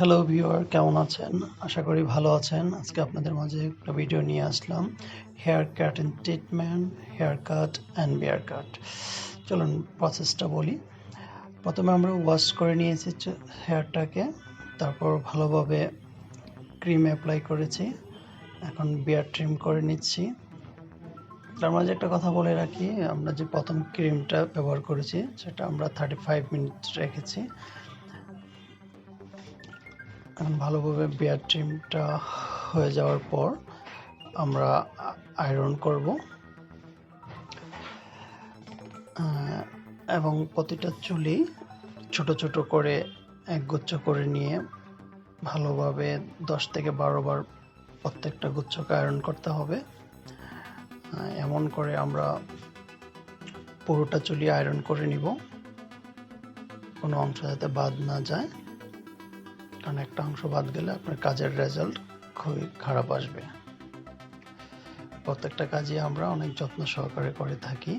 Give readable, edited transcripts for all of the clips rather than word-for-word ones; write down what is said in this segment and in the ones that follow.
Hello viewer, কেমন আছেন? আশা করি ভালো আছেন। আজকে আপনাদের মাঝে একটা ভিডিও নিয়ে আসলাম, hair cut and treatment, hair cut and beard cut. চলুন প্রসেসটা বলি। প্রথমে আমরা ওয়াশ করে নিয়েছি হেয়ারটাকে, তারপর ভালোভাবে ক্রিম অ্যাপ্লাই করেছি। এখন বিয়ার ট্রিম করে নিচ্ছি। তার মাঝে একটা কথা বলে রাখি, আমরা যে প্রথম ক্রিমটা ব্যবহার করেছি সেটা আমরা 35 মিনিট রেখেছি। এখন ভালোভাবে বিয়ার ট্রিমটা হয়ে যাওয়ার পর আমরা আয়রন করব এবং প্রতিটা চুলই ছোট ছোট করে একগুচ্ছ করে নিয়ে ভালোভাবে 10 থেকে 12 বার প্রত্যেকটা গুচ্ছকে আয়রন করতে হবে। এমন করে আমরা পুরোটা চুলই আয়রন করে নিব, কোনো অংশ যাতে বাদ না যায়, কারণ একটা অংশ বাদ গেলে আপনার কাজের রেজাল্ট খুবই খারাপ আসবে। প্রত্যেকটা কাজই আমরা অনেক যত্ন সহকারে করে থাকি।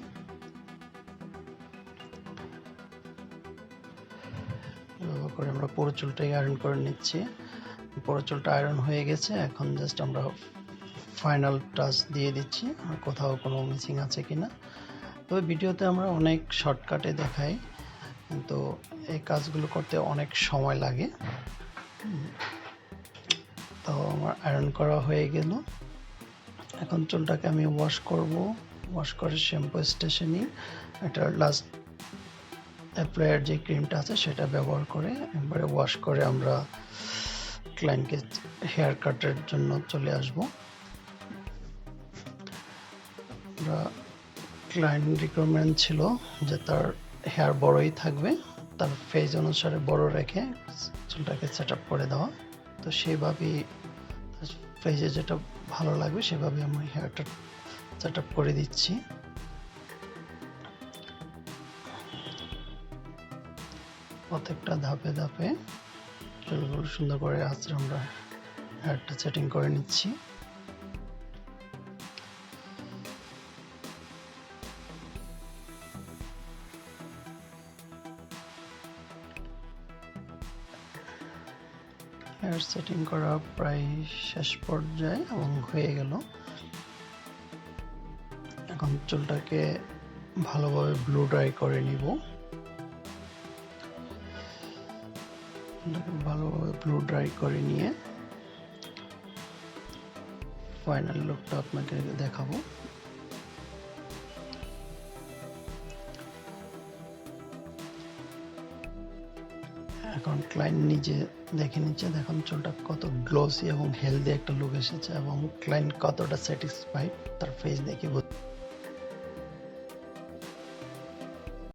এভাবে করে আমরা পুরো চুলটাই আয়রন করে নিচ্ছি। পুরো চুলটা আয়রন হয়ে গেছে, এখন জাস্ট আমরা ফাইনাল টাচ দিয়ে দিচ্ছি আর কোথাও কোনো মিসিং আছে কিনা। তবে ভিডিওতে আমরা অনেক শর্টকাটে দেখাই, কিন্তু এই কাজগুলো করতে অনেক সময় লাগে। তো আমার আয়রন করা হয়ে গেল। এখন চুলটাকে আমি ওয়াশ করব। ওয়াশ করে শ্যাম্পু স্টেশনে একটা লাস্ট অ্যাপ্লায়ার যে ক্রিমটা আছে সেটা ব্যবহার করে একবারে ওয়াশ করে আমরা ক্লায়েন্টকে হেয়ার কাটের জন্য চলে আসব। আমরা ক্লায়েন্ট রিকোয়ারমেন্ট ছিল যে তার হেয়ার বড়ই থাকবে, তার ফেজ অনুসারে বড় রেখে চুলটাকে সেট আপ করে দেওয়া। তো সেইভাবেই ফেজে যেটা ভালো লাগবে সেভাবে আমি হেয়ারটা সেট আপ করে দিচ্ছি। প্রত্যেকটা ধাপে ধাপে চুলগুলো সুন্দর করে আঁচড়ে আমরা হেয়ারটা সেটিং করে নিচ্ছি। হেয়ার সেটিং করা প্রায় শেষ পর্যায়ে এবং হয়ে গেল। এখন চুলটাকে ভালোভাবে ব্লো ড্রাই করে নিব। ভালোভাবে ব্লো ড্রাই করে নিয়ে ফাইনাল লুকটা আপনাকে দেখাবো। এখন ক্লায়েন্ট নিজে দেখে নিচ্ছে, দেখুন চুলটা কত গ্লোসি এবং হেলদি একটা লুক এসেছে এবং ক্লায়েন্ট কতটা স্যাটিসফাইড তার ফেস দেখে